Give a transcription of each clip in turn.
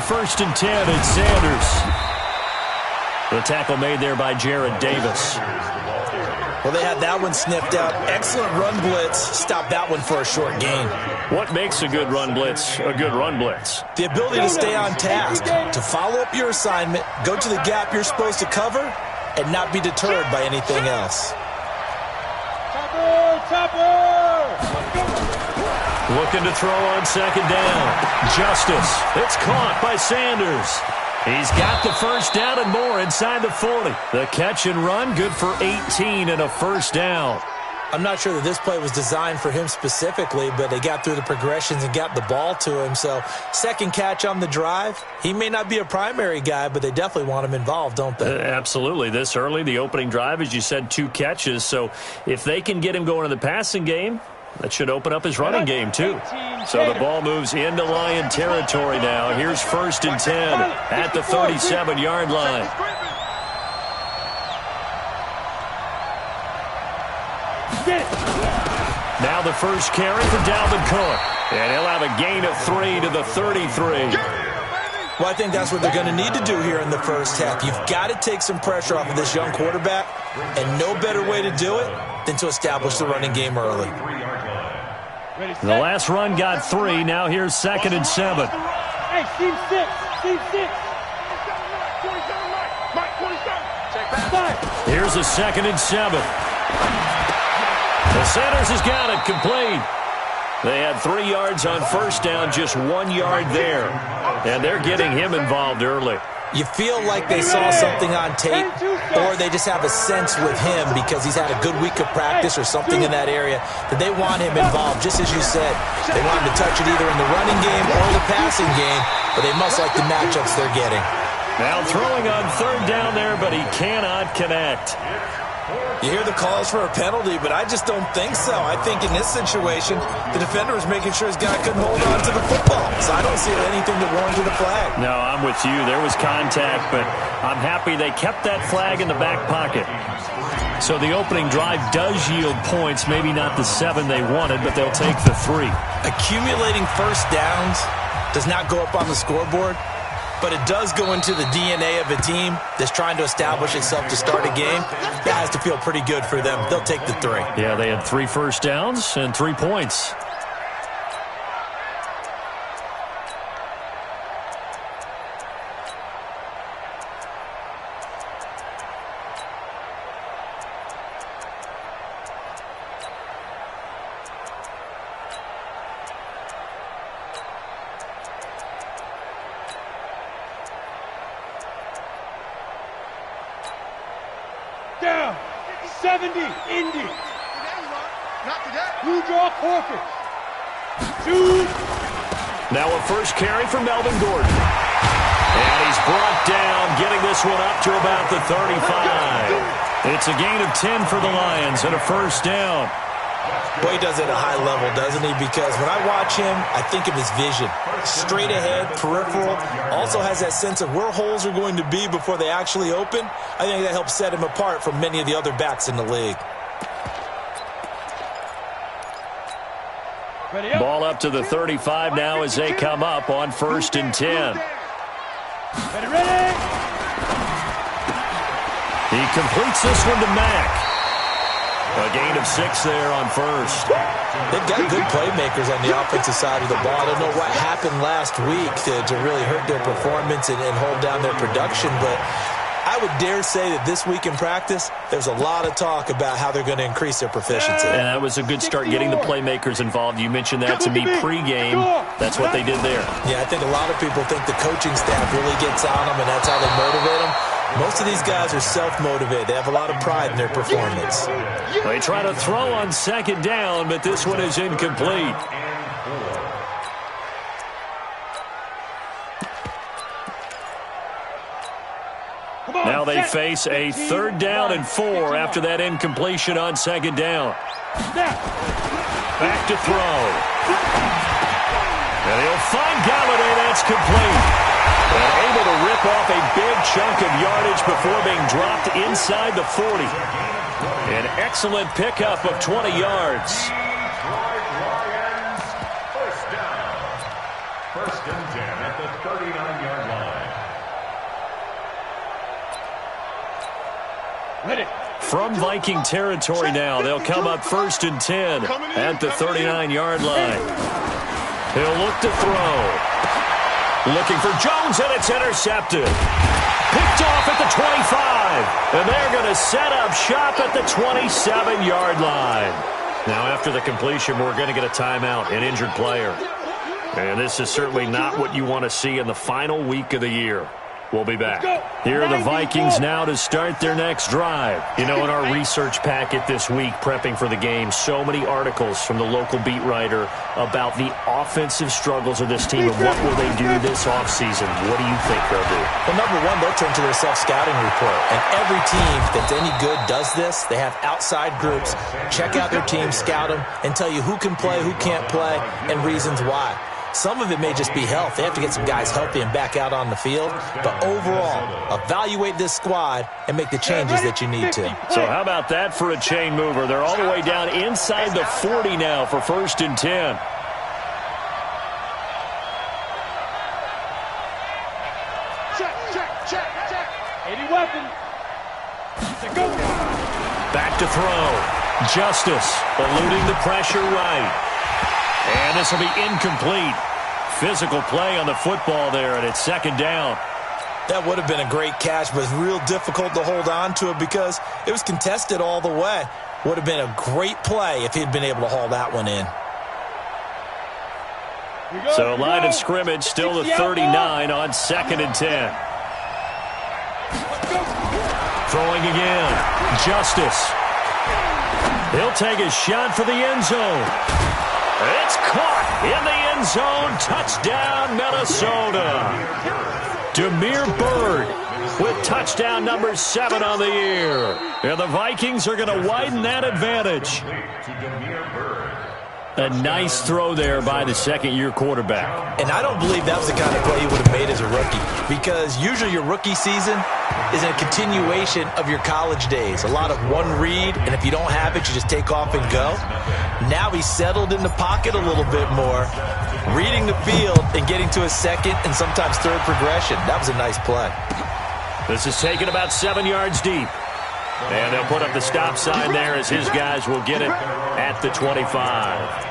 first and 10. It's Sanders. The tackle made there by Jared Davis. Well, they had that one sniffed out. Excellent run blitz. Stop that one for a short gain. What makes a good run blitz a good run blitz? The ability to stay on task, to follow up your assignment, go to the gap you're supposed to cover, and not be deterred by anything else. Looking to throw on second down. Justice. It's caught by Sanders. He's got the first down and more inside the 40. The catch and run, good for 18 and a first down. I'm not sure that this play was designed for him specifically, but they got through the progressions and got the ball to him. So second catch on the drive. He may not be a primary guy, but they definitely want him involved, don't they? Absolutely. This early, the opening drive, as you said, 2 catches. So if they can get him going in the passing game, that should open up his running game, too. So the ball moves into Lion territory now. Here's first and 10 at the 37-yard line. Now the first carry for Dalvin Cook. And he'll have a gain of 3 to the 33. Well, I think that's what they're going to need to do here in the first half. You've got to take some pressure off of this young quarterback, and no better way to do it than to establish the running game early. The last run got 3. Now here's second and 7. Hey, team 6. Team 6. Here's a second and 7. The Sanders has got it complete. They had 3 yards on first down, just 1 yard there. And they're getting him involved early. You feel like they saw something on tape, or they just have a sense with him because he's had a good week of practice or something in that area that they want him involved, just as you said. They want him to touch it either in the running game or the passing game, but they must like the matchups they're getting. Now throwing on third down there, but he cannot connect. You hear the calls for a penalty, but I just don't think so. I think in this situation, the defender was making sure his guy couldn't hold on to the football. So I don't see anything that warranted a flag. No, I'm with you. There was contact, but I'm happy they kept that flag in the back pocket. So the opening drive does yield points, maybe not the 7 they wanted, but they'll take the 3. Accumulating first downs does not go up on the scoreboard, but it does go into the DNA of a team that's trying to establish itself to start a game. That has to feel pretty good for them. They'll take the 3. Yeah, they had 3 first downs and 3 points. Down. 70. Indy. Blue draw Corker. 2. Now a first carry for Melvin Gordon. And he's brought down, getting this one up to about the 35. It's a gain of 10 for the Lions and a first down. Boy, he does it at a high level, doesn't he? Because when I watch him, I think of his vision. Straight ahead, peripheral. Also has that sense of where holes are going to be before they actually open. I think that helps set him apart from many of the other backs in the league. Ball up to the 35 now as they come up on first and 10. Ready. He completes this one to Mack. A gain of 6 there on first. They've got good playmakers on the offensive side of the ball. I don't know what happened last week to really hurt their performance and hold down their production, but I would dare say that this week in practice, there's a lot of talk about how they're going to increase their proficiency. And that was a good start getting the playmakers involved. You mentioned that to me pregame. That's what they did there. Yeah, I think a lot of people think the coaching staff really gets on them, and that's how they motivate them. Most of these guys are self-motivated. They have a lot of pride in their performance. They try to throw on second down, but this one is incomplete. Now they face a 3rd down and 4 after that incompletion on second down. Back to throw. And he'll find Galladay. That's complete. And able to rip off a big chunk of yardage before being dropped inside the 40. An excellent pickup of 20 yards. First and 10 at the 39-yard line. Ready. From Viking territory now, they'll come up 1st and 10 at the 39-yard line. He'll look to throw. Looking for Jones, and it's intercepted. Picked off at the 25. And they're going to set up shop at the 27-yard line. Now, after the completion, we're going to get a timeout, an injured player. And this is certainly not what you want to see in the final week of the year. We'll be back. Here are the Vikings now to start their next drive. You know, in our research packet this week, prepping for the game, so many articles from the local beat writer about the offensive struggles of this team and what will they do this offseason. What do you think they'll do? Well, number one, they'll turn to their self-scouting report. And every team that's any good does this. They have outside groups. Check out their team, scout them, and tell you who can play, who can't play, and reasons why. Some of it may just be health. They have to get some guys healthy and back out on the field. But overall, evaluate this squad and make the changes that you need to. So how about that for a chain mover? They're all the way down inside the 40 now for 1st and 10. Check. 80 weapon. Go. Back to throw. Justice eluding the pressure right. And this will be incomplete. Physical play on the football there, and it's 2nd down. That would have been a great catch, but it's real difficult to hold on to it because it was contested all the way. Would have been a great play if he'd been able to haul that one in. So line of scrimmage still the 39 on 2nd and 10. Throwing again. Justice. He'll take a shot for the end zone. It's caught in the end zone. Touchdown, Minnesota. Demir Bird with touchdown number 7 on the year. And the Vikings are going to widen that advantage. A nice throw there by the second-year quarterback. And I don't believe that was the kind of play he would have made as a rookie, because usually your rookie season is a continuation of your college days. A lot of one read, and if you don't have it, you just take off and go. Now he's settled in the pocket a little bit more, reading the field and getting to a second and sometimes third progression. That was a nice play. This is taken about 7 yards deep. And they'll put up the stop sign there as his guys will get it at the 25.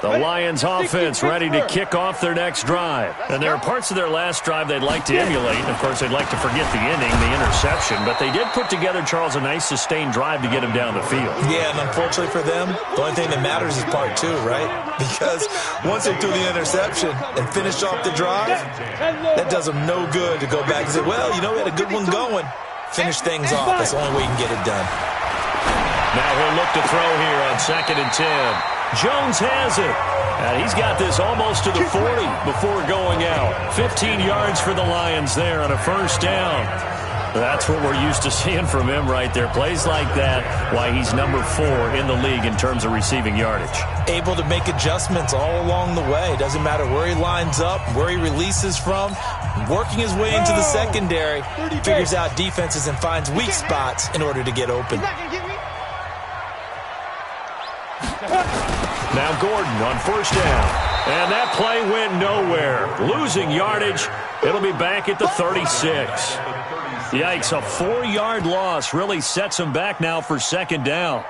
The Lions offense ready to kick off their next drive. And there are parts of their last drive they'd like to emulate. And, of course, they'd like to forget the inning, the interception. But they did put together, Charles, a nice sustained drive to get him down the field. Yeah, and unfortunately for them, the only thing that matters is part 2, right? Because once they threw the interception and finished off the drive, that does them no good to go back and say, well, you know, we had a good one going. Finish things off. That's the only way you can get it done. Now he'll look to throw here on 2nd and 10. Jones has it. And he's got this almost to the 40 before going out. 15 yards for the Lions there on a 1st down. That's what we're used to seeing from him right there. Plays like that, why he's number 4 in the league in terms of receiving yardage. Able to make adjustments all along the way. Doesn't matter where he lines up, where he releases from. Working his way into the secondary. Figures out defenses and finds weak spots in order to get open. Now Gordon on 1st down. And that play went nowhere. Losing yardage. It'll be back at the 36. Yikes, a 4-yard loss really sets him back now for 2nd down.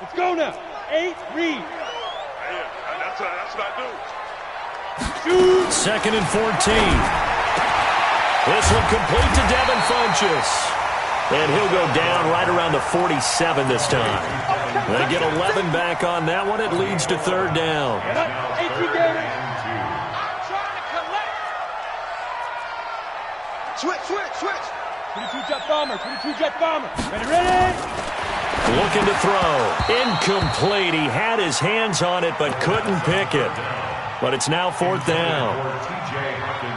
Let's go now. 8, read. That's what I do. Shoot. 2nd and 14. This one complete to Devin Funchess. And he'll go down right around the 47 this time. They get 11 back on that one. It leads to 3rd down. Get up. 18 game. Switch. 22 jet bomber. Ready. Looking to throw. Incomplete. He had his hands on it but couldn't pick it. But it's now 4th down.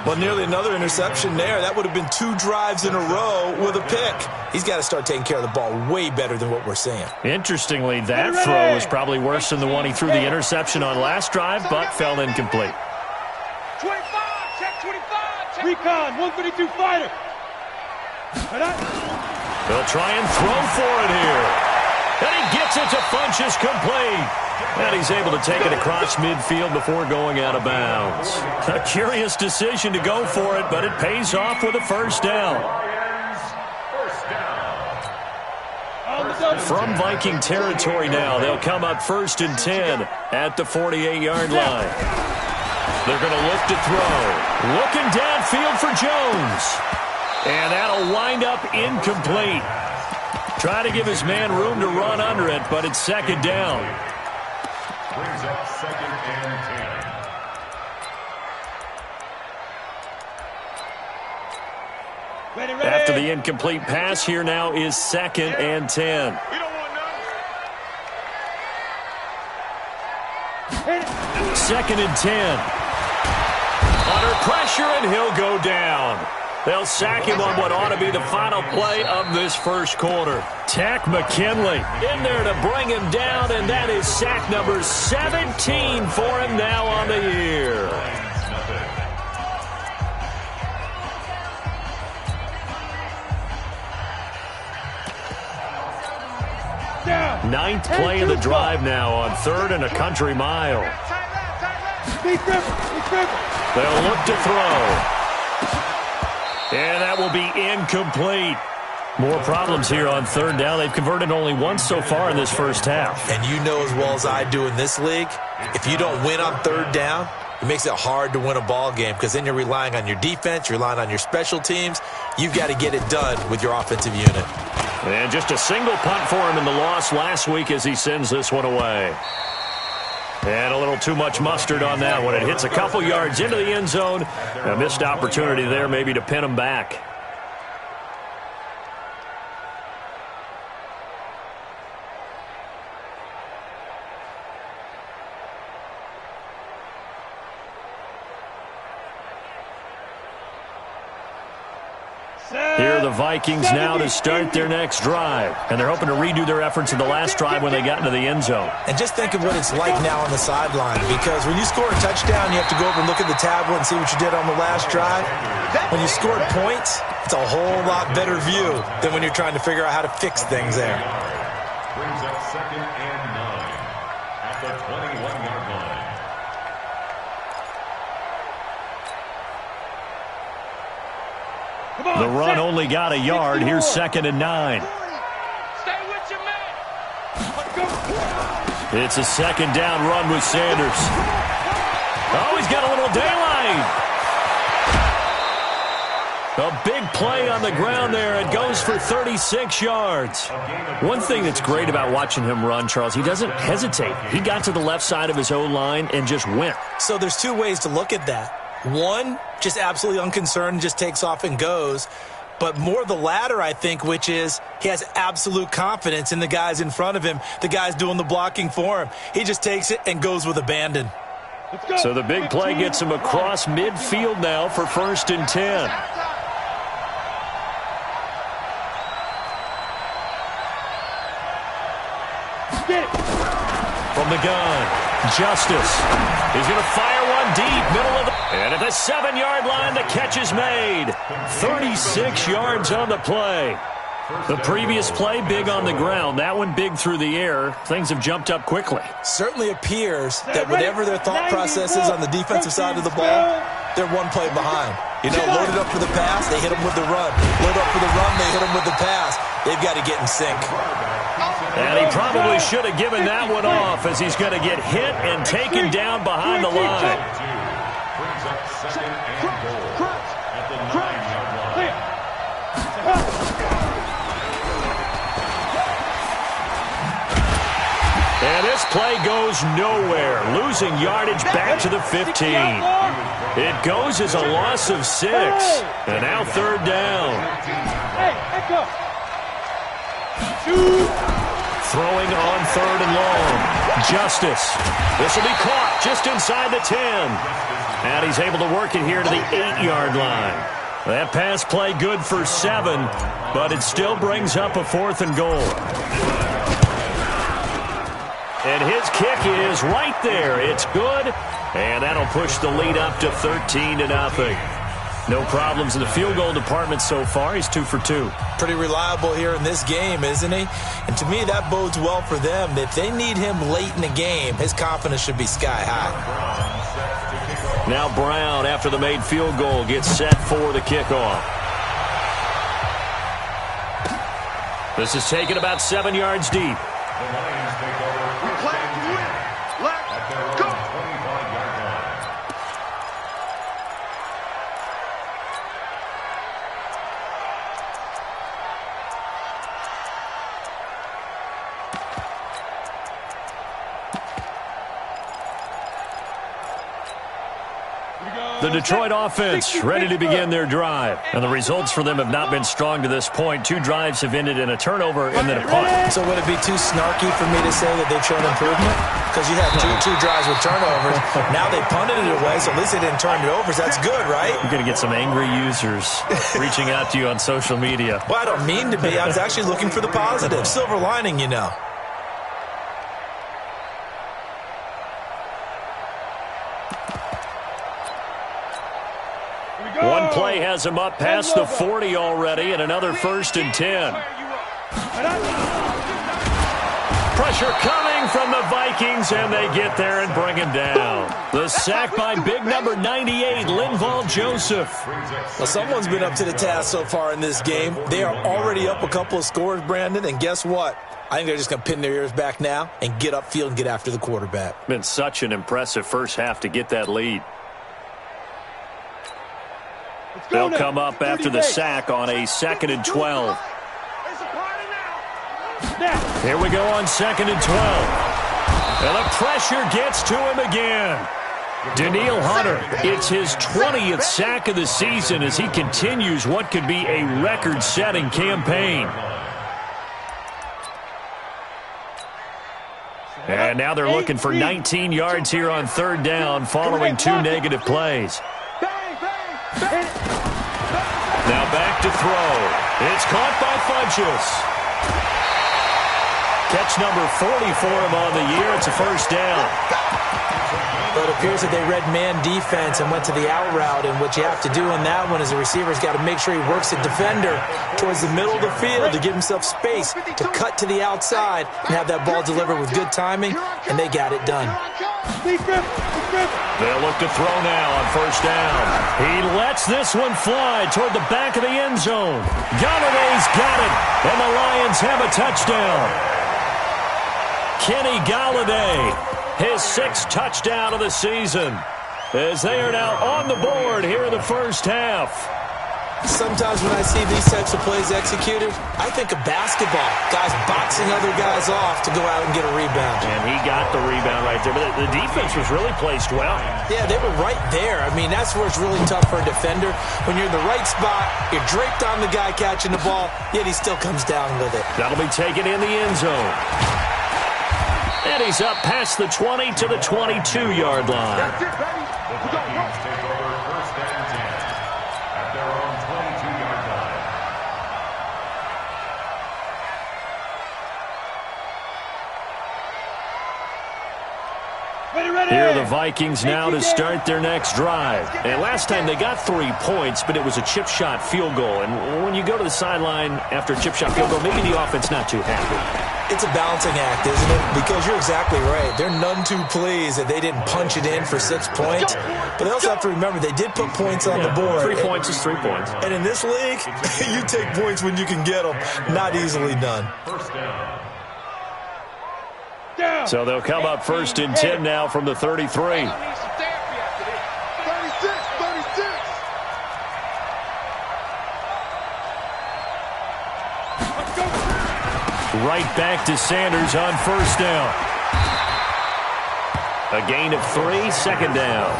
Well, nearly another interception there. That would have been 2 drives in a row with a pick. He's got to start taking care of the ball way better than what we're seeing. Interestingly, that throw was probably worse than the one he threw the interception on last drive, but fell incomplete. 25, check 25, Recon, 132 fighter. They'll try and throw for it here. And he gets it to Funchess complete. And he's able to take it across midfield before going out of bounds. A curious decision to go for it, but it pays off with a first down. From Viking territory now, they'll come up 1st and 10 at the 48-yard line. They're going to look to throw. Looking downfield for Jones. And that'll wind up incomplete. Try to give his man room to run under it, but it's 2nd down. Brings up 2nd and 10. Ready. After the incomplete pass, here now is 2nd and 10. We don't want none. 2nd and 10. Under pressure, and he'll go down. They'll sack him on what ought to be the final play of this first quarter. Tack McKinley in there to bring him down, and that is sack number 17 for him now on the year. Ninth play of the drive now on 3rd and a country mile. They'll look to throw. And that will be incomplete. More problems here on 3rd down. They've converted only once so far in this first half. And you know as well as I do in this league, if you don't win on 3rd down, it makes it hard to win a ball game because then you're relying on your defense, you're relying on your special teams. You've got to get it done with your offensive unit. And just a single punt for him in the loss last week as he sends this one away. And a little too much mustard on that one. It hits a couple yards into the end zone. A missed opportunity there maybe to pin him back. Here are the Vikings now to start their next drive. And they're hoping to redo their efforts in the last drive when they got into the end zone. And just think of what it's like now on the sideline, because when you score a touchdown, you have to go over and look at the tablet and see what you did on the last drive. When you scored points, it's a whole lot better view than when you're trying to figure out how to fix things there. Brings up 2nd and 9 at the 21-yard line. The run only got a yard. Here's 2nd and 9. Stay with your man. It's a 2nd down run with Sanders. Oh, he's got a little daylight. A big play on the ground there. It goes for 36 yards. One thing that's great about watching him run, Charles, he doesn't hesitate. He got to the left side of his O-line and just went. So there's two ways to look at that. One, just absolutely unconcerned, just takes off and goes. But more the latter, I think, which is he has absolute confidence in the guys in front of him, the guys doing the blocking for him. He just takes it and goes with abandon. So the big play gets him across midfield now for 1st and 10. From the gun. Justice. He's going to fire one deep, middle of the... And at the 7-yard line, the catch is made. 36 yards on the play. The previous play, big on the ground. That one, big through the air. Things have jumped up quickly. Certainly appears that whatever their thought process is on the defensive side of the ball, they're one play behind. You know, loaded up for the pass, they hit them with the run. Load up for the run, they hit them with the pass. They've got to get in sync. And he probably should have given that one off as he's going to get hit and taken down behind the line. Brings up 2nd and goal at the 9-yard line. And this play goes nowhere, losing yardage back to the 15. It goes as a loss of 6, and now 3rd down. Hey, echo. Shoot. Throwing on 3rd and long. Justice. This will be caught just inside the 10. And he's able to work it here to the 8-yard line. That pass play good for 7, but it still brings up a 4th and goal. And his kick is right there. It's good, and that'll push the lead up to 13-0. No problems in the field goal department so far. He's 2 for 2. Pretty reliable here in this game, isn't he? And to me, that bodes well for them. If they need him late in the game, his confidence should be sky high. Now Brown, after the made field goal, gets set for the kickoff. This is taken about 7 yards deep. The Detroit offense ready to begin their drive. And the results for them have not been strong to this point. 2 drives have ended in a turnover and then a punt. So would it be too snarky for me to say that they've shown improvement? Because you had two drives with turnovers. Now they punted it away, so at least they didn't turn it over. So that's good, right? You're going to get some angry users reaching out to you on social media. Well, I don't mean to be. I was actually looking for the positive. Silver lining, you know. One play has him up past the 40 already, and another 1st and 10. Pressure coming from the Vikings, and they get there and bring him down. The sack by big number 98, Linval Joseph. Well, someone's been up to the task so far in this game. They are already up a couple of scores, Brandon, and guess what? I think they're just going to pin their ears back now and get upfield and get after the quarterback. Been such an impressive first half to get that lead. They'll come up after the sack on a 2nd and 12. Here we go on 2nd and 12. And the pressure gets to him again. Daniil Hunter, it's his 20th sack of the season as he continues what could be a record-setting campaign. And now they're looking for 19 yards here on 3rd down following 2 negative plays. Now back to throw. It's caught by Funchess. Catch number 40 for him on the year. It's a 1st down. But it appears that they read man defense and went to the out route. And what you have to do on that one is the receiver's got to make sure he works the defender towards the middle of the field to give himself space to cut to the outside and have that ball delivered with good timing, and they got it done. They'll look to throw now on 1st down. He lets this one fly toward the back of the end zone. Galladay's got it, and the Lions have a touchdown. Kenny Galladay, his 6th touchdown of the season, as they are now on the board here in the first half. Sometimes when I see these types of plays executed, I think of basketball. Guys boxing other guys off to go out and get a rebound. And he got the rebound right there. But the defense was really placed well. Yeah, they were right there. I mean, that's where it's really tough for a defender. When you're in the right spot, you're draped on the guy catching the ball, yet he still comes down with it. That'll be taken in the end zone. And he's up past the 20 to the 22-yard line. The Vikings take over 1st and 10 at their own 22-yard line. Here are the Vikings now to start their next drive. And last time they got 3 points, but it was a chip shot field goal. And when you go to the sideline after a chip shot field goal, maybe the offense not too happy. It's a balancing act, isn't it? Because you're exactly right. They're none too pleased that they didn't punch it in for 6 points. But they also have to remember they did put points on the board. 3 points is 3 points. And in this league, you take points when you can get them. Not easily done. 1st down. So they'll come up 1st and 10 now from the 33. Right back to Sanders on 1st down. A gain of 3, 2nd down.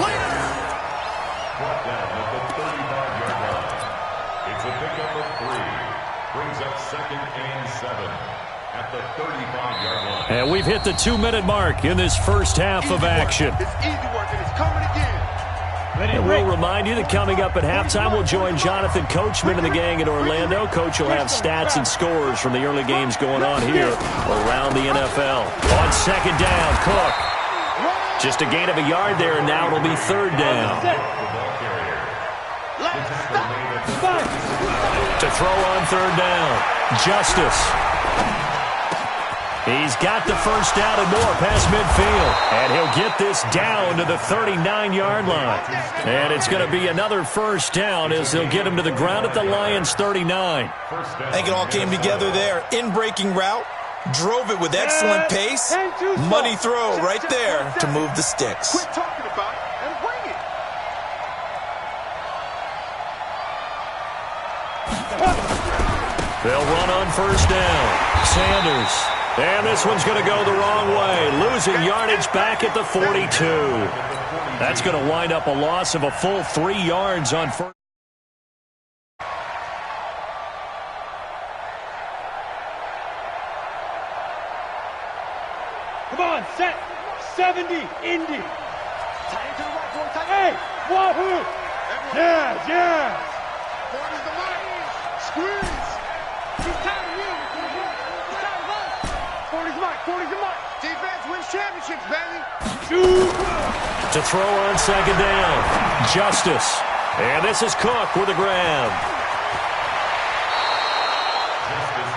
Brought down at the 35-yard line. It's a pickup of 3. Brings up 2nd and 7 at the 35-yard line. And we've hit the 2-minute mark in this first half of action. It's easy work, and it's coming again. And we'll remind you that coming up at halftime, we'll join Jonathan Coachman and the gang in Orlando. Coach will have stats and scores from the early games going on here around the NFL. On 2nd down, Cook. Just a gain of a yard there, and now it'll be 3rd down. To throw on third down. Justice. He's got the first down and more past midfield. And he'll get this down to the 39-yard line. And it's going to be another first down as they'll get him to the ground at the Lions' 39. I think it all came together there. In-breaking route. Drove it with excellent pace. Money throw right there to move the sticks. Quit talking about it and bring it. They'll run on first down. Sanders. And this one's going to go the wrong way. Losing yardage back at the 42. That's going to wind up a loss of a full 3 yards on first. Come on, set. 70, Indy. Hey, Wahoo. Yes, yes. Corner's the mark. Squeeze. He's tired of you. He's tired of us. 40's the mark, 40's the mark. Defense wins championships, baby. Shoot. To throw on second down. Justice. And this is Cook with a grab.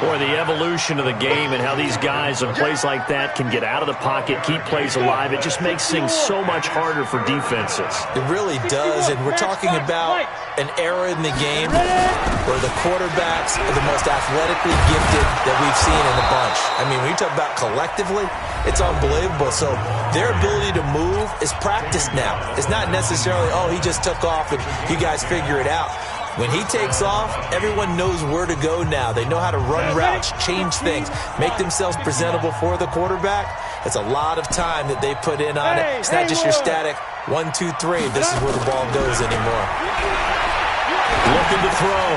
Boy, the evolution of the game and how these guys on plays like that can get out of the pocket, keep plays alive, it just makes things so much harder for defenses. It really does, and we're talking about an era in the game where the quarterbacks are the most athletically gifted that we've seen in a bunch. I mean, when you talk about collectively, it's unbelievable. So their ability to move is practiced now. It's not necessarily, oh, he just took off and you guys figure it out. When he takes off, everyone knows where to go now. They know how to run routes, change things, make themselves presentable for the quarterback. It's a lot of time that they put in on it. It's not just your static 1, 2, 3. This is where the ball goes anymore. Looking to throw.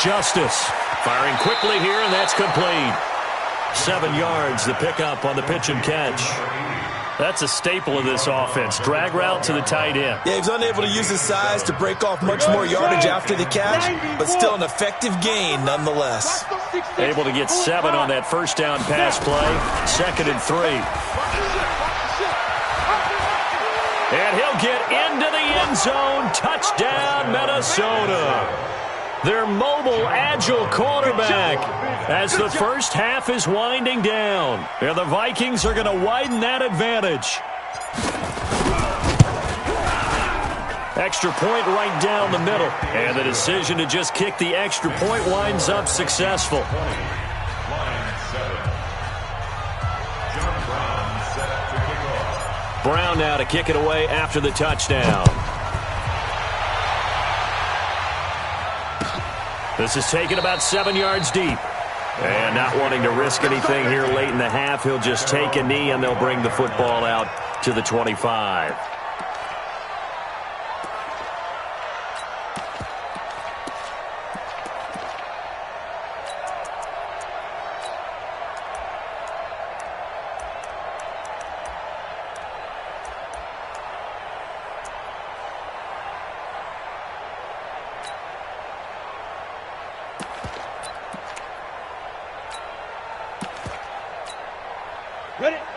Justice. Firing quickly here, and that's complete. 7 yards, the pickup on the pitch and catch. That's a staple of this offense. Drag route to the tight end. Yeah, he was unable to use his size to break off much more yardage after the catch, but still an effective gain nonetheless. Able to get 7 on that first down pass play. 2nd and 3. And he'll get into the end zone. Touchdown, Minnesota. Their mobile, agile quarterback as the first half is winding down. And the Vikings are going to widen that advantage. Extra point right down the middle. And the decision to just kick the extra point winds up successful. Brown now to kick it away after the touchdown. This is taken about 7 yards deep. And not wanting to risk anything here late in the half, he'll just take a knee and they'll bring the football out to the 25.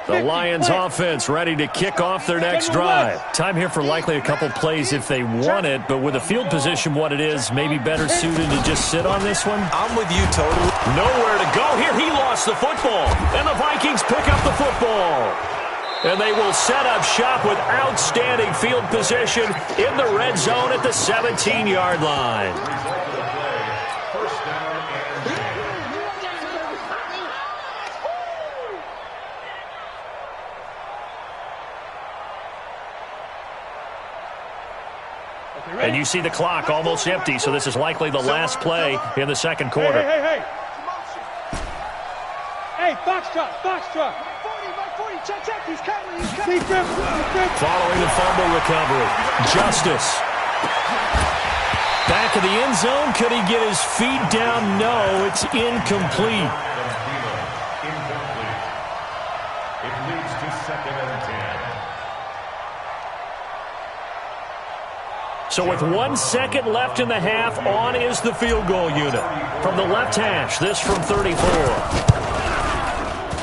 The Lions offense ready to kick off their next drive. Time here for likely a couple plays if they want it, but with the field position what it is, maybe better suited to just sit on this one. I'm with you totally. Nowhere to go here. He lost the football, and the Vikings pick up the football. And they will set up shop with outstanding field position in the red zone at the 17-yard line. And you see the clock almost empty, so this is likely the last play in the second quarter. Hey. Hey, Foxtrot. Check. He's coming. Following the fumble recovery. Justice. Back of the end zone. Could he get his feet down? No, it's incomplete. It leads to 2nd and 10. So with 1 second left in the half, on is the field goal unit. From the left hash, this from 34.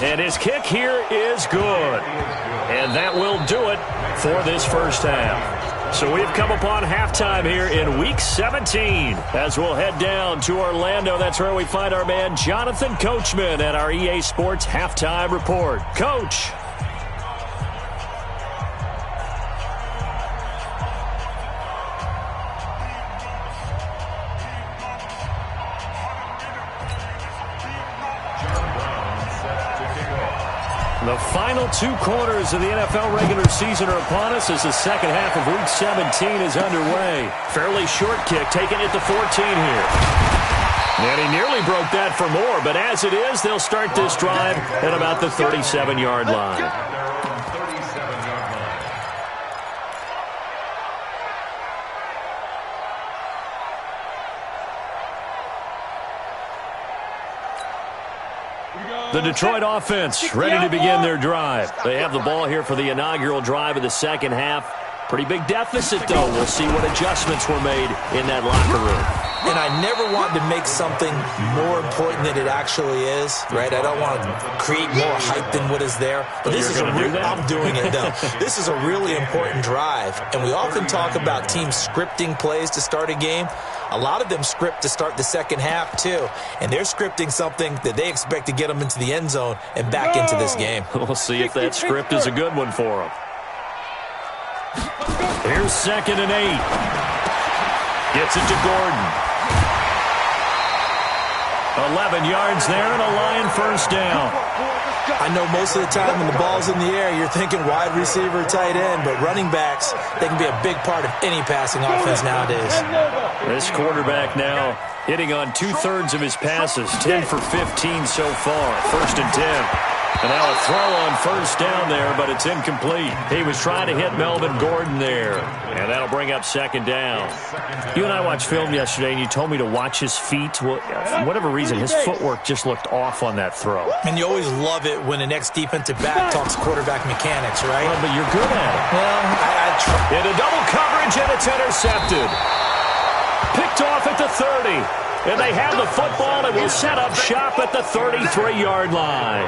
And his kick here is good. And that will do it for this first half. So we've come upon halftime here in Week 17. As we'll head down to Orlando, that's where we find our man Jonathan Coachman at our EA Sports Halftime Report. Coach. The final 2 quarters of the NFL regular season are upon us as the second half of Week 17 is underway. Fairly short kick, taken at the 14 here. And he nearly broke that for more, but as it is, they'll start this drive at about the 37-yard line. The Detroit offense ready to begin their drive. They have the ball here for the inaugural drive of the second half. Pretty big deficit, though. We'll see what adjustments were made in that locker room. And I never want to make something more important than it actually is, right? I don't want to create more hype than what is there. But this is I'm doing it, though. This is a really important drive. And we often talk about teams scripting plays to start a game. A lot of them script to start the second half, too. And they're scripting something that they expect to get them into the end zone and back into this game. We'll see if that script is a good one for them. Here's 2nd and 8. Gets it to Gordon. 11 yards there and a Lion first down. I know most of the time when the ball's in the air, you're thinking wide receiver, tight end, but running backs, they can be a big part of any passing offense nowadays. This quarterback now hitting on 2/3 of his passes, 10 for 15 so far. 1st and 10. And now a throw on first down there, but it's incomplete. He was trying to hit Melvin Gordon there, and that'll bring up 2nd down. You and I watched film yesterday, and you told me to watch his feet. Well, for whatever reason, his footwork just looked off on that throw. And you always love it when an ex-defensive back talks quarterback mechanics, right? Well, but you're good at it. Well, I try. Into double coverage, and it's intercepted. Picked off at the 30. And they have the football and will set up shop at the 33-yard line.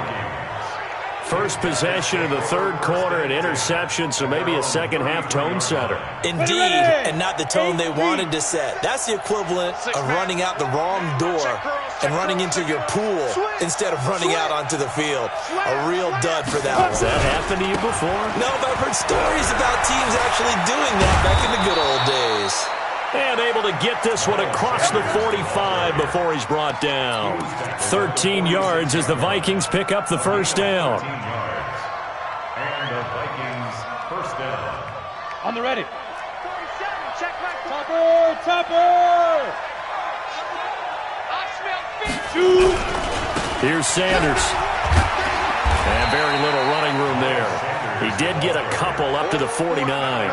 First possession of the 3rd quarter, an interception, so maybe a second-half tone setter. Indeed, and not the tone they wanted to set. That's the equivalent of running out the wrong door and running into your pool instead of running out onto the field. A real dud for that one. Has that happened to you before? No, but I've heard stories about teams actually doing that back in the good old days. And able to get this one across the 45 before he's brought down. 13 yards as the Vikings pick up the first down. And the Vikings first down. On the ready. 47, check back. Topper! I smell feet. Here's Sanders. And very little running room there. He did get a couple up to the 49.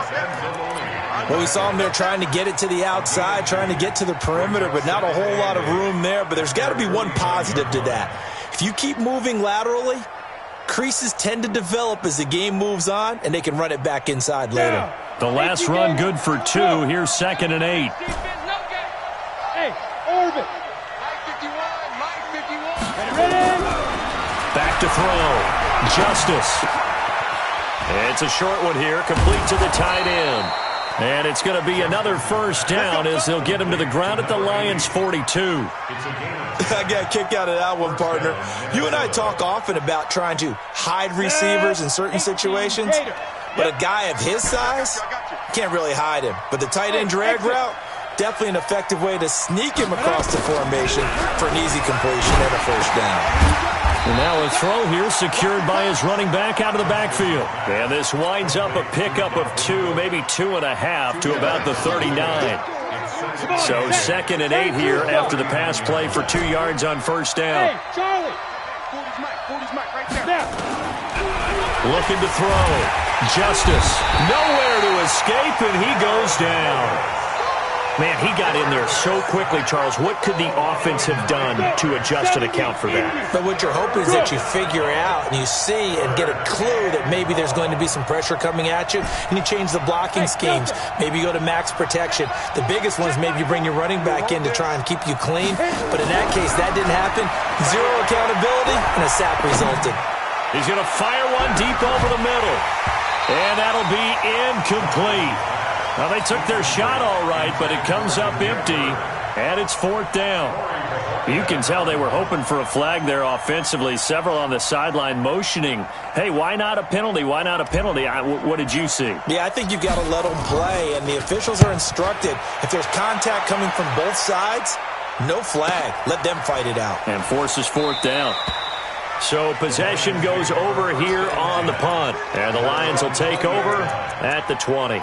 Well, we saw him there trying to get it to the outside, trying to get to the perimeter, but not a whole lot of room there. But there's got to be one positive to that. If you keep moving laterally, creases tend to develop as the game moves on, and they can run it back inside later. The last run good for 2. Here's 2nd and 8. Hey, orbit. Mike 51, Mike 51. Ready? Back to throw. Justice. It's a short one here, complete to the tight end. And it's going to be another first down as they'll get him to the ground at the Lions' 42. I got a kick out of that one, partner. You and I talk often about trying to hide receivers in certain situations, but a guy of his size can't really hide him. But the tight end drag route, definitely an effective way to sneak him across the formation for an easy completion and a first down. And now a throw here secured by his running back out of the backfield. And this winds up a pickup of 2, maybe 2.5 to about the 39. So 2nd and 8 here after the pass play for 2 yards on first down. Hey, Charlie. 40's Mike right there. Looking to throw. Justice. Nowhere to escape, and he goes down. Man, he got in there so quickly, Charles. What could the offense have done to adjust and account for that? But what you're hoping is that you figure out and you see and get a clue that maybe there's going to be some pressure coming at you, and you change the blocking schemes. Maybe you go to max protection. The biggest one is maybe you bring your running back in to try and keep you clean. But in that case, that didn't happen. Zero accountability, and a sack resulted. He's going to fire one deep over the middle. And that'll be incomplete. Well, they took their shot all right, but it comes up empty, and it's 4th down. You can tell they were hoping for a flag there offensively. Several on the sideline motioning, hey, why not a penalty? Why not a penalty? What did you see? Yeah, I think you've got to let them play, and the officials are instructed. If there's contact coming from both sides, no flag. Let them fight it out. And forces 4th down. So possession goes over here on the punt. And the Lions will take over at the 20.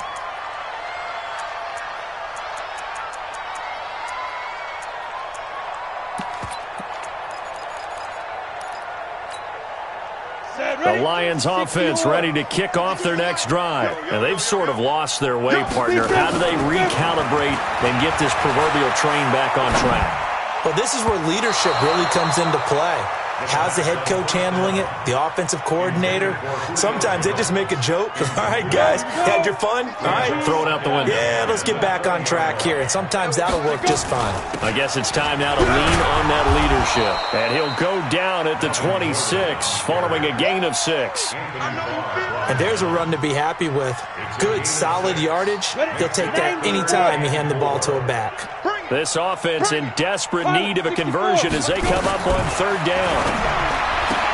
The Lions offense ready to kick off their next drive. And they've sort of lost their way, partner. How do they recalibrate and get this proverbial train back on track? Well, this is where leadership really comes into play. How's the head coach handling it? The offensive coordinator? Sometimes they just make a joke. All right, guys, had your fun? All right. Throw it out the window. Yeah, let's get back on track here. And sometimes that'll work just fine. I guess it's time now to lean on that leadership. And he'll go down at the 26, following a gain of 6. And there's a run to be happy with. Good, solid yardage. He'll take that anytime you hand the ball to a back. This offense in desperate need of a conversion as they come up on 3rd down.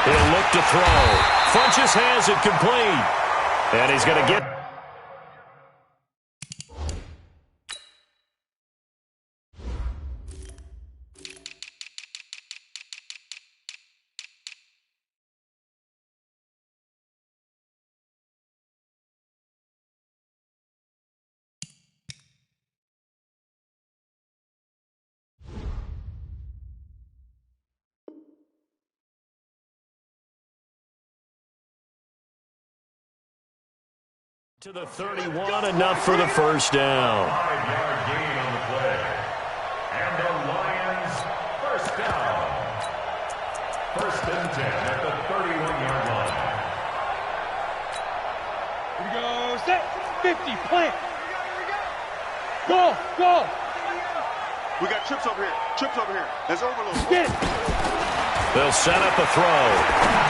He'll look to throw. Funches has it complete. And he's going to get... to the 31, enough for the 1st down. 5-yard gain on the play. And the Lions, 1st down. 1st and 10 at the 31-yard line. Here we go, set, 50, plant. Go, go. We got trips over here. Trips over here. That's overload. Get it. They'll set up a throw.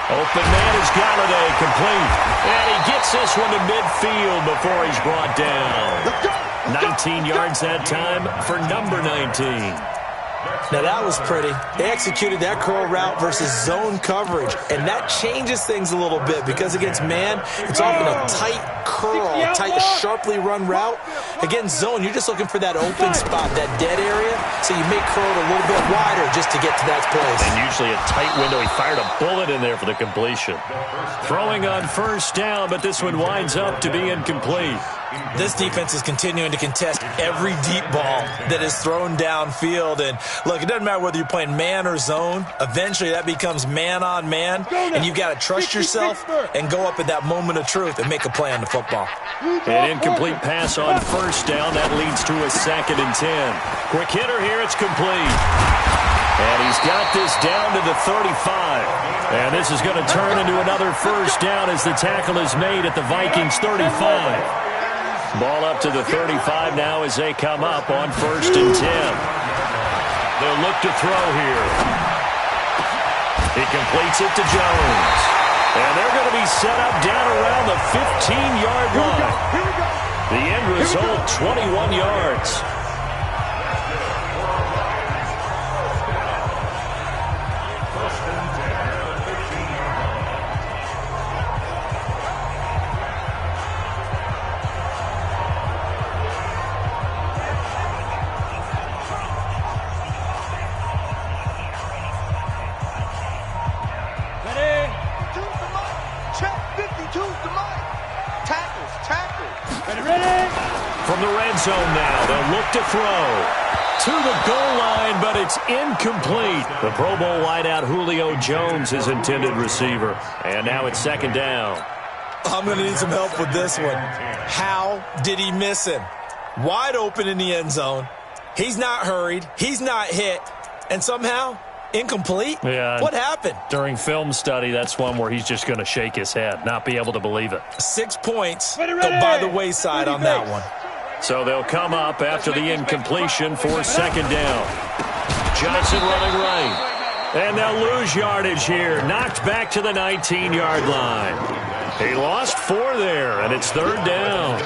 Open man is Galladay, complete. And he gets this one to midfield before he's brought down. 19 yards that time for number 19. Now, that was pretty. They executed that curl route versus zone coverage, and that changes things a little bit because against man, it's often a tight curl, tight, sharply run route. Against zone, you're just looking for that open spot, that dead area, so you may curl it a little bit wider just to get to that place. And usually a tight window. He fired a bullet in there for the completion. Throwing on 1st down, but this one winds up to be incomplete. This defense is continuing to contest every deep ball that is thrown downfield. And, look, it doesn't matter whether you're playing man or zone. Eventually, that becomes man-on-man, and you've got to trust yourself and go up at that moment of truth and make a play on the football. An incomplete pass on 1st down. That leads to a 2nd and 10. Quick hitter here. It's complete. And he's got this down to the 35. And this is going to turn into another 1st down as the tackle is made at the Vikings 35. Ball up to the 35 now as they come up on 1st and 10. They'll look to throw here. He completes it to Jones. And they're going to be set up down around the 15-yard line. The end result, 21 yards. From the red zone now, they'll look to throw to the goal line, but it's incomplete. The Pro Bowl wideout Julio Jones is intended receiver. And now it's 2nd down. I'm going to need some help with this one. How did he miss him? Wide open in the end zone. He's not hurried. He's not hit. And somehow, incomplete? Yeah. What happened? During film study, that's one where he's just going to shake his head, not be able to believe it. 6 points go by the wayside on that one. So they'll come up after the incompletion for 2nd down. Johnson running right. And they'll lose yardage here. Knocked back to the 19-yard line. He lost 4 there, and it's 3rd down.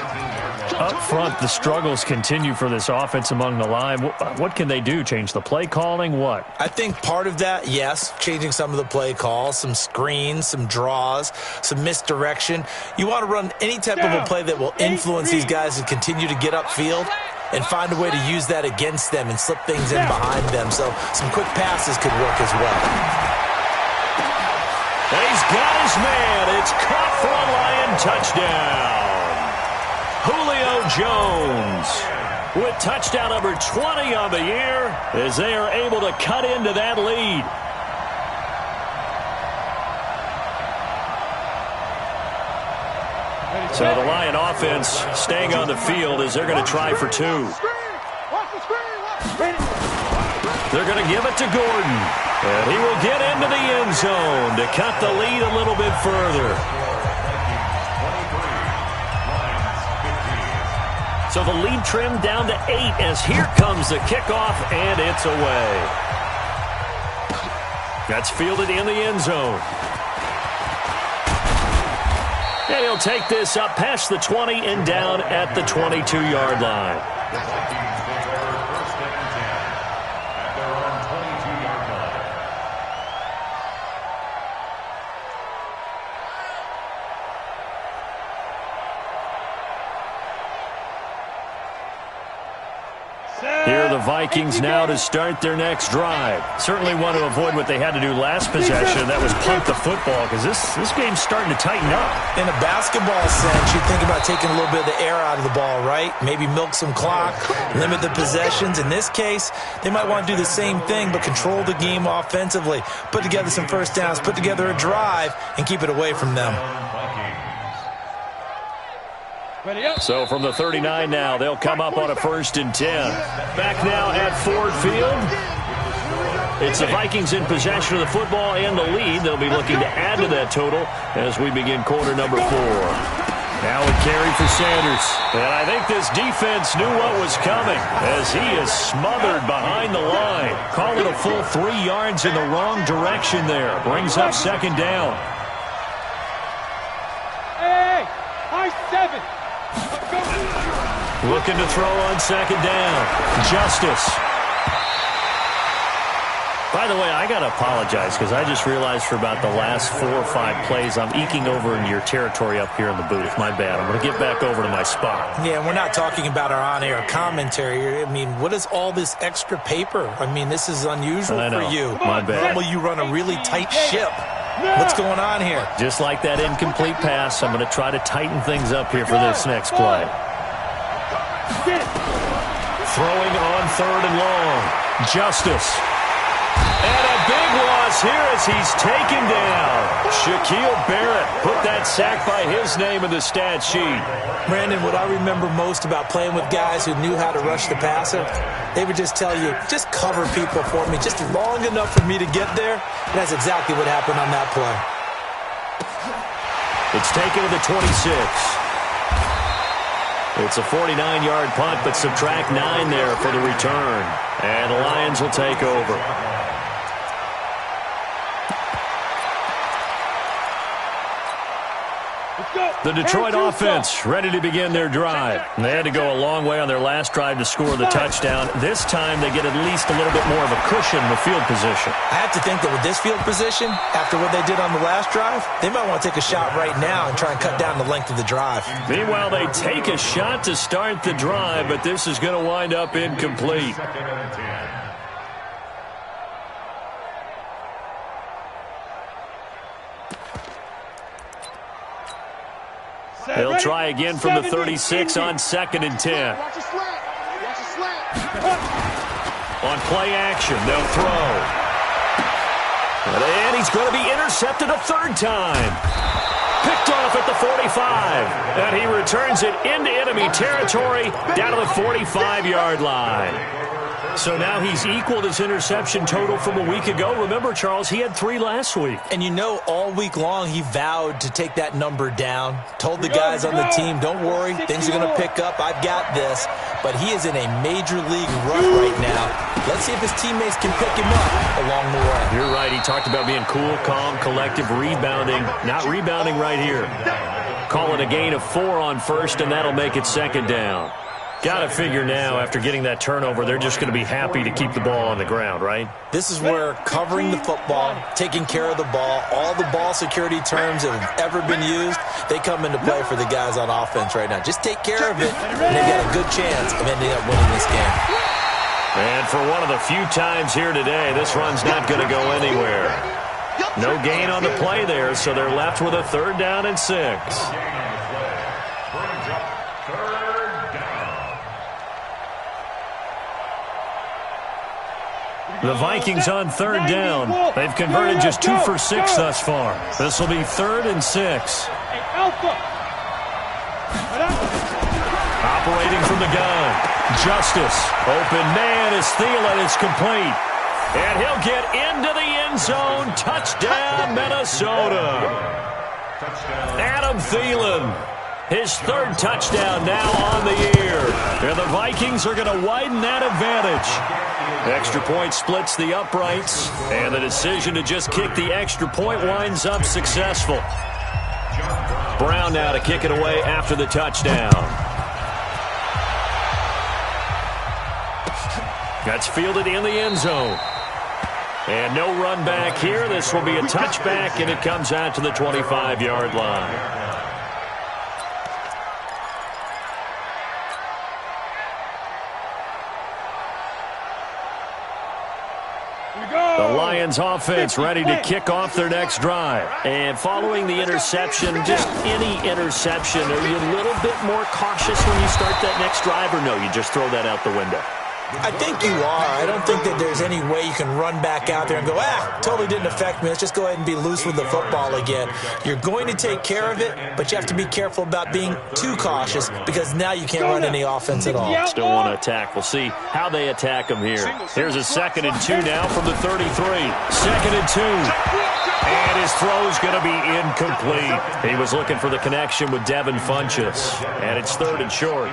Up front, the struggles continue for this offense among the line. What can they do? Change the play calling? What? I think part of that, yes, changing some of the play calls, some screens, some draws, some misdirection. You want to run any type of a play that will influence these guys to continue to get upfield and find a way to use that against them and slip things in behind them. So some quick passes could work as well. He's got his man. It's caught for a Lion touchdown. Julio Jones with touchdown number 20 on the year as they are able to cut into that lead. So the Lion offense staying on the field as they're going to try for two. They're going to give it to Gordon. And he will get into the end zone to cut the lead a little bit further. So the lead trimmed down to 8 as here comes the kickoff, and it's away. That's fielded in the end zone. And he'll take this up past the 20 and down at the 22-yard line. The Vikings take over first and 10 at their own 22-yard line. Here are the Vikings now to start their next drive. Certainly want to avoid what they had to do last possession. That was punt the football because this game's starting to tighten up. In a basketball sense, you think about taking a little bit of the air out of the ball, right? Maybe milk some clock, limit the possessions. In this case, they might want to do the same thing but control the game offensively. Put together some first downs, put together a drive, and keep it away from them. So from the 39 now, they'll come up on a 1st and 10. Back now at Ford Field. It's the Vikings in possession of the football and the lead. They'll be looking to add to that total as we begin quarter number 4. Now a carry for Sanders. And I think this defense knew what was coming as he is smothered behind the line. Call it a full 3 yards in the wrong direction there. Brings up 2nd down. Hey, high 7. Looking to throw on 2nd down. Justice. By the way, I got to apologize because I just realized for about the last 4 or 5 plays I'm eking over in your territory up here in the booth. My bad. I'm going to get back over to my spot. Yeah, we're not talking about our on-air commentary. I mean, what is all this extra paper? I mean, this is unusual for you. My bad. Normally you run a really tight ship. What's going on here? Just like that incomplete pass, I'm going to try to tighten things up here for this next play. Throwing on 3rd and long. Justice. And a big loss here as he's taken down. Shaquille Barrett put that sack by his name in the stat sheet. Brandon, what I remember most about playing with guys who knew how to rush the passer, they would just tell you, just cover people for me, just long enough for me to get there. And that's exactly what happened on that play. It's taken to the 26. It's a 49-yard punt, but subtract 9 there for the return. And the Lions will take over. The Detroit offense ready to begin their drive. They had to go a long way on their last drive to score the touchdown. This time they get at least a little bit more of a cushion in the field position. I have to think that with this field position, after what they did on the last drive, they might want to take a shot right now and try and cut down the length of the drive. Meanwhile, they take a shot to start the drive, but this is going to wind up incomplete. They'll try again from the 36 on 2nd and 10. On play action, they'll throw. And he's going to be intercepted a 3rd time. Picked off at the 45. And he returns it into enemy territory down to the 45-yard line. So now he's equaled his interception total from a week ago. Remember, Charles, he had 3 last week. And you know, all week long he vowed to take that number down. Told the guys on the team, don't worry, things are going to pick up. I've got this. But he is in a major league rut right now. Let's see if his teammates can pick him up along the way. You're right. He talked about being cool, calm, collective, rebounding. Not rebounding right here. Call it a gain of 4 on first, and that'll make it second down. Got to figure now, after getting that turnover, they're just going to be happy to keep the ball on the ground, right? This is where covering the football, taking care of the ball, all the ball security terms that have ever been used, they come into play for the guys on offense right now. Just take care of it, and they've got a good chance of ending up winning this game. And for one of the few times here today, this run's not going to go anywhere. No gain on the play there, so they're left with a 3rd down and 6. The Vikings on 3rd down. They've converted just 2 for 6 thus far. This will be 3rd and 6. Operating from the gun. Justice. Open man is Thielen. It's complete. And he'll get into the end zone. Touchdown, Minnesota. Adam Thielen. His 3rd touchdown now on the year. And the Vikings are going to widen that advantage. Extra point splits the uprights. And the decision to just kick the extra point winds up successful. Brown now to kick it away after the touchdown. That's fielded in the end zone. And no run back here. This will be a touchback, and it comes out to the 25-yard line. The Lions offense ready to kick off their next drive. And following the interception, just any interception, are you a little bit more cautious when you start that next drive, or no, you just throw that out the window? I think you are. I don't think that there's any way you can run back out there and go, totally didn't affect me. Let's just go ahead and be loose with the football again. You're going to take care of it, but you have to be careful about being too cautious because now you can't run any offense at all. Still want to attack. We'll see how they attack them here. Here's a 2nd and 2 now from the 33. 2nd and 2. And his throw's going to be incomplete. He was looking for the connection with Devin Funchess. And it's 3rd and short.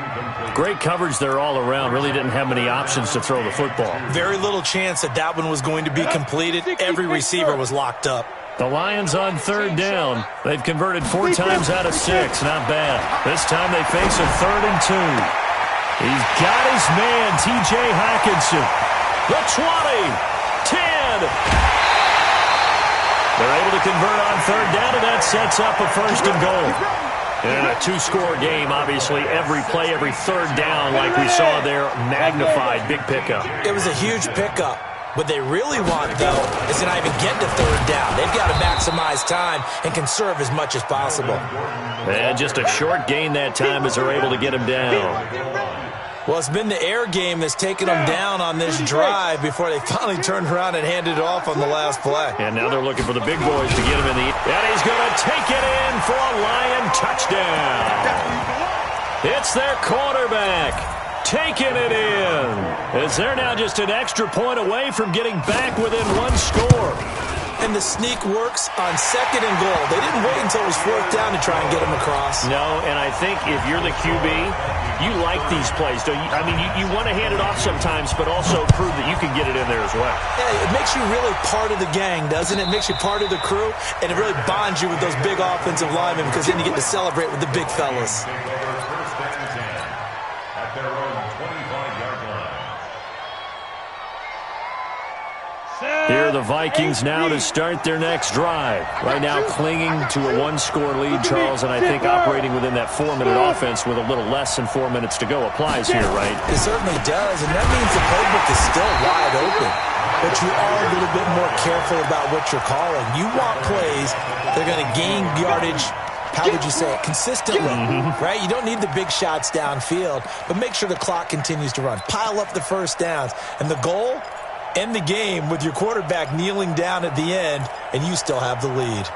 Great coverage there all around. Really didn't have many options to throw the football. Very little chance that one was going to be completed. Every receiver was locked up. The Lions on 3rd down. They've converted 4 times out of 6. Not bad. This time they face a 3rd and 2. He's got his man, T.J. Hockenson. The 20. 10. They're able to convert on 3rd down, and that sets up a 1st and goal. And a 2-score game, obviously, every play, every 3rd down, like we saw there, magnified, big pickup. It was a huge pickup. What they really want, though, is to not even get to 3rd down. They've got to maximize time and conserve as much as possible. And just a short gain that time as they're able to get him down. Well, it's been the air game that's taken them down on this drive before they finally turned around and handed it off on the last play. And now they're looking for the big boys to get him in the... And he's going to take it in for a Lion touchdown. It's their quarterback taking it in. As they're now just an extra point away from getting back within 1 score. And the sneak works on 2nd and goal. They didn't wait until it was 4th down to try and get him across. No, and I think if you're the QB, you like these plays, don't you? I mean, you want to hand it off sometimes, but also prove that you can get it in there as well. Yeah, it makes you really part of the gang, doesn't it? It makes you part of the crew, and it really bonds you with those big offensive linemen because then you get to celebrate with the big fellas. Here are the Vikings now to start their next drive. Right now clinging to a 1-score lead, Charles, and I think operating within that 4-minute offense with a little less than 4 minutes to go applies here, right? It certainly does, and that means the playbook is still wide open. But you are a little bit more careful about what you're calling. You want plays that are going to gain yardage, how would you say it, consistently, right? You don't need the big shots downfield, but make sure the clock continues to run. Pile up the 1st downs, and the goal... end the game with your quarterback kneeling down at the end, and you still have the lead.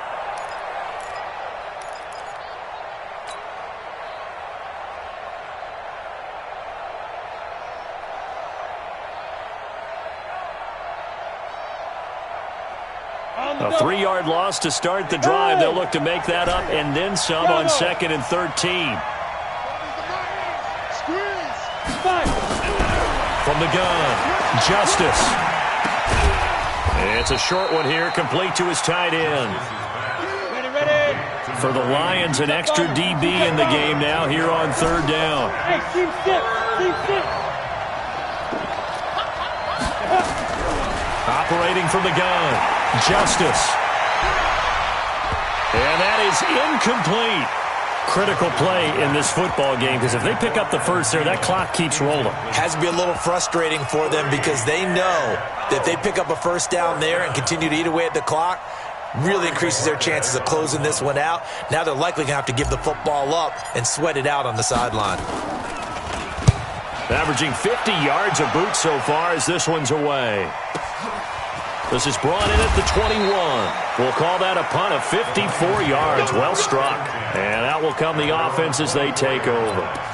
A 3-yard loss to start the drive. They'll look to make that up and then some on 2nd and 13. From the gun, Justice. It's a short one here, complete to his tight end. For the Lions, an extra DB in the game now here on third down. Hey, team sit. Team sit. Operating from the gun. Justice. And that is incomplete. Critical play in this football game because if they pick up the first there, that clock keeps rolling. Has to be a little frustrating for them because they know that if they pick up a first down there and continue to eat away at the clock, really increases their chances of closing this one out. Now they're likely going to have to give the football up and sweat it out on the sideline. Averaging 50 yards a boot so far as this one's away. This is brought in at the 21. We'll call that a punt of 54 yards. Well struck. And out will come the offense as they take over.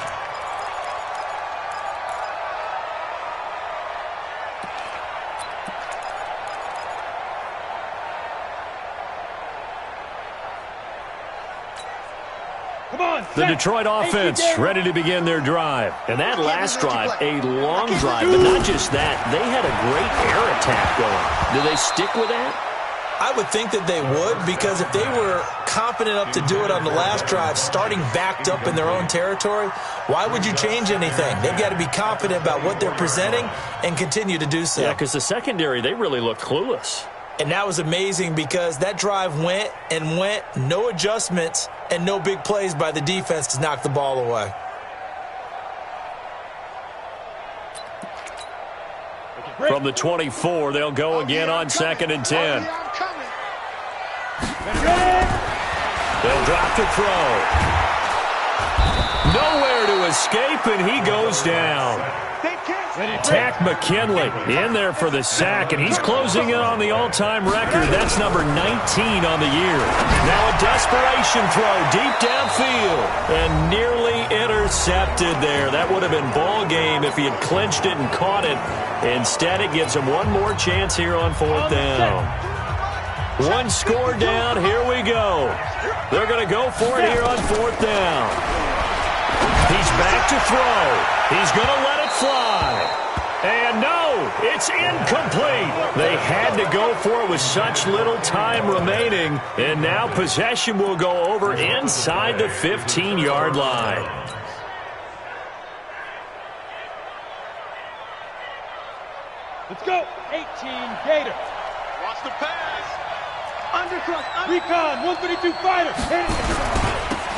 The Detroit offense ready to begin their drive. And that last drive, a long drive, but not just that. They had a great air attack going. Do they stick with that? I would think that they would because if they were confident enough to do it on the last drive, starting backed up in their own territory, why would you change anything? They've got to be confident about what they're presenting and continue to do so. Yeah, because the secondary, they really look clueless. And that was amazing because that drive went and went, no adjustments and no big plays by the defense to knock the ball away. From the 24, they'll go again on 2nd and 10. They'll drop to throw. Nowhere to escape, and he goes down. Tack McKinley in there for the sack, and he's closing in on the all-time record. That's number 19 on the year. Now a desperation throw deep downfield, and nearly intercepted there. That would have been ball game if he had clinched it and caught it. Instead, it gives him one more chance here on 4th down. One score down. Here we go. They're going to go for it here on 4th down. He's back to throw. He's going to let it fly. And no, it's incomplete. They had to go for it with such little time remaining. And now possession will go over inside the 15-yard line. Let's go. 18 Gator. Watch the pass. Undercut. Recon, 132 fighter.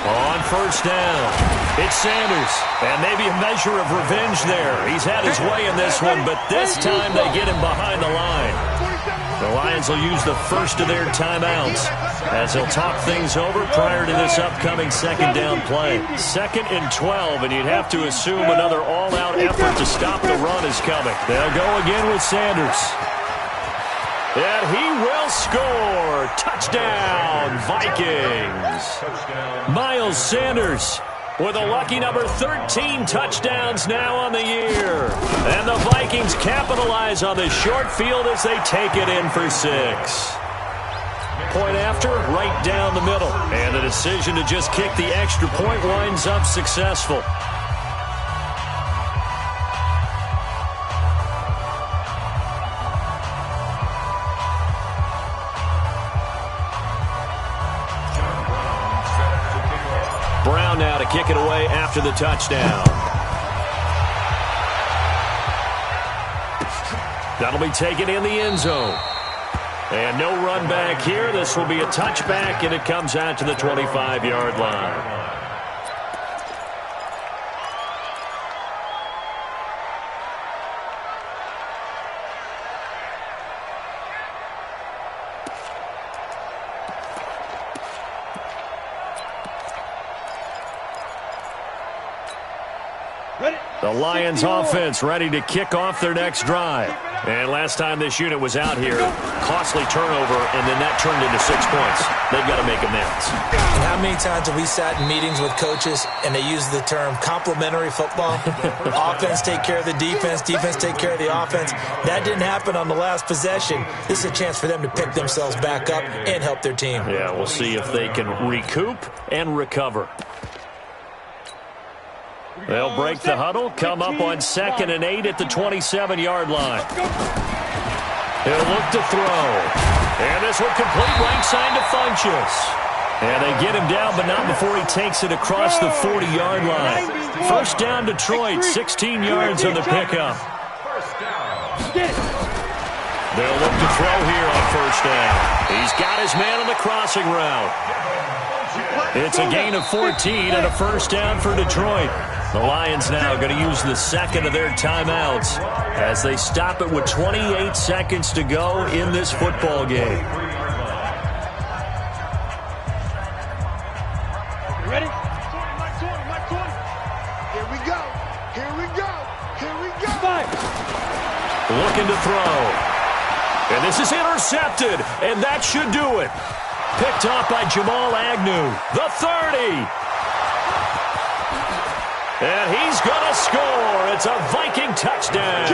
On 1st down, it's Sanders. And maybe a measure of revenge there. He's had his way in this one, but this time they get him behind the line. The Lions will use the first of their timeouts as they'll talk things over prior to this upcoming 2nd down play. 2nd and 12, and you'd have to assume another all-out effort to stop the run is coming. They'll go again with Sanders. And he will score. Touchdown, Vikings. Miles Sanders with a lucky number 13 touchdowns now on the year. And the Vikings capitalize on this short field as they take it in for 6. Point after, right down the middle. And the decision to just kick the extra point winds up successful. Brown now to kick it away after the touchdown. That'll be taken in the end zone. And no run back here. This will be a touchback, and it comes out to the 25-yard line. The Lions offense ready to kick off their next drive. And last time this unit was out here, costly turnover, and then that turned into 6 points. They've got to make amends. And how many times have we sat in meetings with coaches and they use the term complementary football? Offense take care of the defense, defense take care of the offense. That didn't happen on the last possession. This is a chance for them to pick themselves back up and help their team. Yeah, we'll see if they can recoup and recover. They'll break the huddle, come up on 2nd and 8 at the 27-yard line. He'll look to throw. And this one complete right side to Funchess. And they get him down, but not before he takes it across the 40-yard line. First down, Detroit, 16 yards on the pickup. They'll look to throw here on first down. He's got his man on the crossing route. It's a gain of 14 and a first down for Detroit. The Lions now going to use the second of their timeouts as they stop it with 28 seconds to go in this football game. Ready? Here we go. Here we go. Here we go. Five. Looking to throw. And this is intercepted, and that should do it. Picked off by Jamal Agnew, the 30. And he's going to score. It's a Viking touchdown.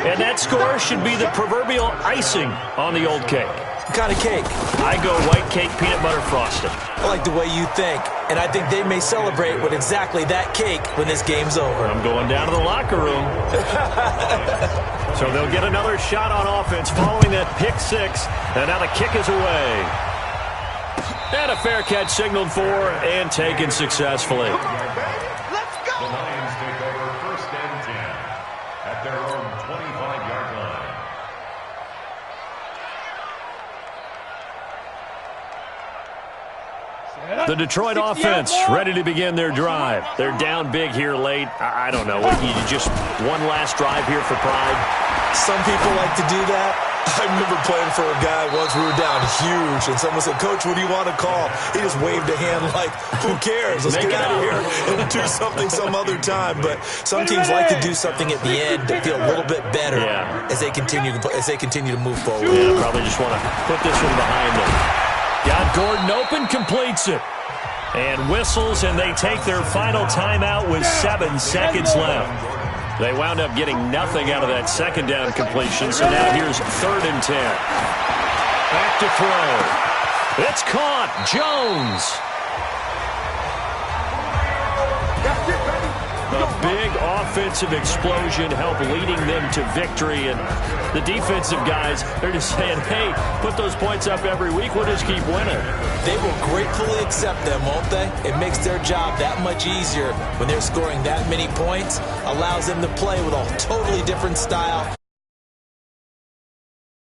And that score should be the proverbial icing on the old cake. What kind of cake? I go white cake, peanut butter frosting. I like the way you think, and I think they may celebrate with exactly that cake when this game's over. I'm going down to the locker room. So they'll get another shot on offense following that pick six, and now the kick is away. And a fair catch signaled for and taken successfully. Let's go. The Lions take over first and 10 at their own 25-yard line. The Detroit offense ready to begin their drive. They're down big here late. I don't know. You just one last drive here for pride? Some people like to do that. I remember playing for a guy once. We were down huge, and someone said, "Coach, what do you want to call?" He just waved a hand like, "Who cares? Let's get out of here and do something some other time." But some teams like to do something at the end to feel a little bit better as they continue to move forward. Yeah, probably just want to put this one behind them. Got Gordon open, completes it. And whistles, and they take their final timeout with 7 seconds left. They wound up getting nothing out of that second down completion, so now here's 3rd and 10. Back to throw. It's caught. Jones. A big offensive explosion helped leading them to victory. And the defensive guys, they're just saying, hey, put those points up every week. We'll just keep winning. They will gratefully accept them, won't they? It makes their job that much easier when they're scoring that many points. Allows them to play with a totally different style